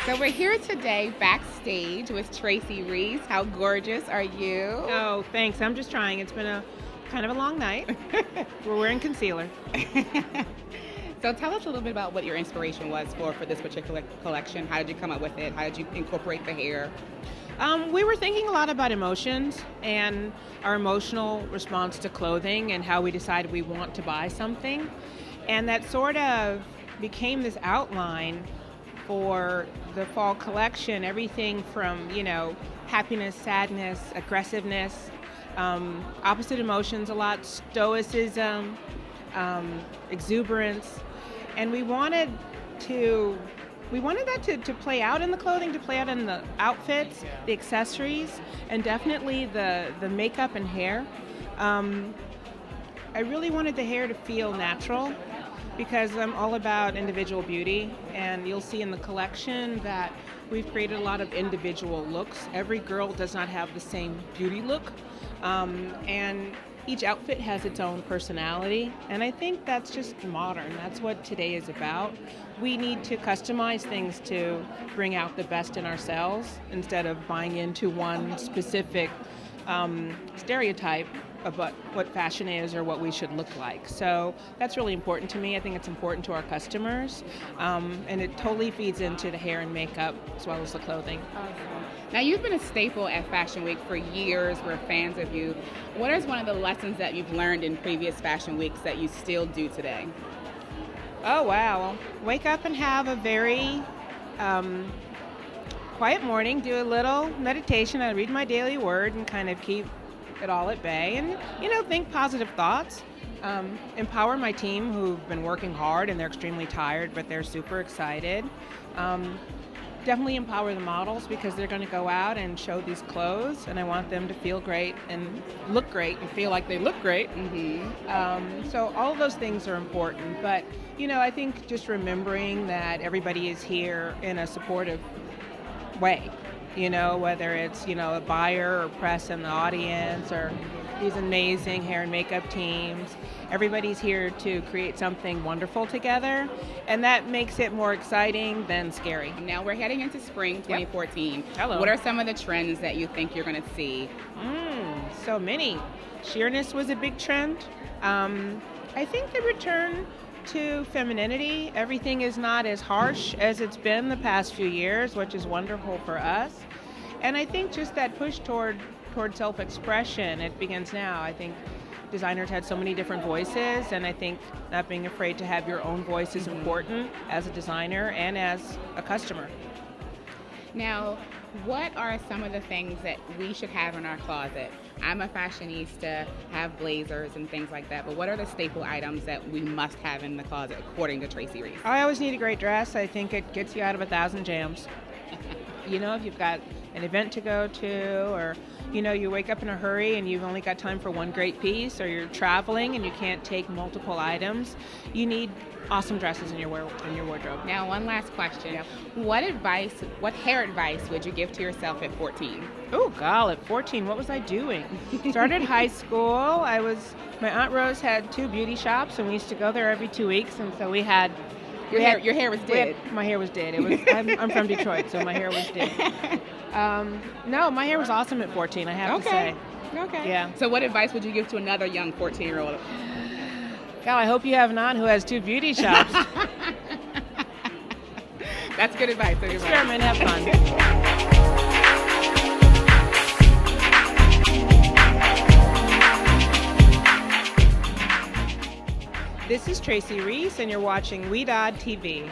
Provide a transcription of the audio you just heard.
So we're here today backstage with Tracy Reese. How gorgeous are you? Oh, thanks. I'm just trying. It's been a kind of a long night. We're wearing concealer. So tell us a little bit about what your inspiration was for this particular collection. How did you come up with it? How did you incorporate the hair? We were thinking a lot about emotions and our emotional response to clothing and how we decide we want to buy something. And that sort of became this outline for the fall collection, everything from, happiness, sadness, aggressiveness, opposite emotions a lot, stoicism, exuberance. And we wanted that to play out in the clothing, to play out in the outfits, the accessories, and definitely the makeup and hair. I really wanted the hair to feel natural because I'm all about individual beauty, and you'll see in the collection that we've created a lot of individual looks. Every girl does not have the same beauty look, and each outfit has its own personality, and I think that's just modern. That's what today is about. We need to customize things to bring out the best in ourselves instead of buying into one specific stereotype about what fashion is or what we should look like. So that's really important to me. I think it's important to our customers, and it totally feeds into the hair and makeup as well as the clothing. Awesome. Now you've been a staple at Fashion Week for years. We're fans of you. What is one of the lessons that you've learned in previous Fashion Weeks that you still do today? Oh, wow. Wake up and have a very quiet morning, do a little meditation. I read my daily word and kind of keep it all at bay and, think positive thoughts. Empower my team who've been working hard and they're extremely tired, but they're super excited. Definitely empower the models because they're going to go out and show these clothes, and I want them to feel great and look great and feel like they look great. Mm-hmm. So all of those things are important, but I think just remembering that everybody is here in a supportive way, whether it's a buyer or press in the audience or these amazing hair and makeup teams. Everybody's here to create something wonderful together, and that makes it more exciting than scary. Now we're heading into spring 2014. Yep. Hello. What are some of the trends that you think you're going to see? So many. Sheerness was a big trend. I think the return to femininity. Everything is not as harsh as it's been the past few years, which is wonderful for us. And I think just that push toward self-expression, it begins now. I think designers had so many different voices, and I think not being afraid to have your own voice is important as a designer and as a customer. Now, what are some of the things that we should have in our closet? I'm a fashionista, have blazers and things like that, but what are the staple items that we must have in the closet according to Tracy Reese? I always need a great dress. I think it gets you out of 1,000 jams. If you've got an event to go to, or you wake up in a hurry and you've only got time for one great piece, or you're traveling and you can't take multiple items, you need awesome dresses in your wardrobe. Now, one last question. Yep. What hair advice would you give to yourself at 14? Oh, God, at 14, what was I doing? Started high school. My Aunt Rose had 2 beauty shops, and we used to go there every 2 weeks, and so we had... Your hair was dead. My hair was dead. I'm from Detroit, so my hair was dead. No, my hair was awesome at 14, I have to say. Okay. Yeah. So what advice would you give to another young 14-year-old? God, I hope you have an aunt who has 2 beauty shops. That's good advice. Experiment, have fun. This is Tracy Reese, and you're watching WeDod TV.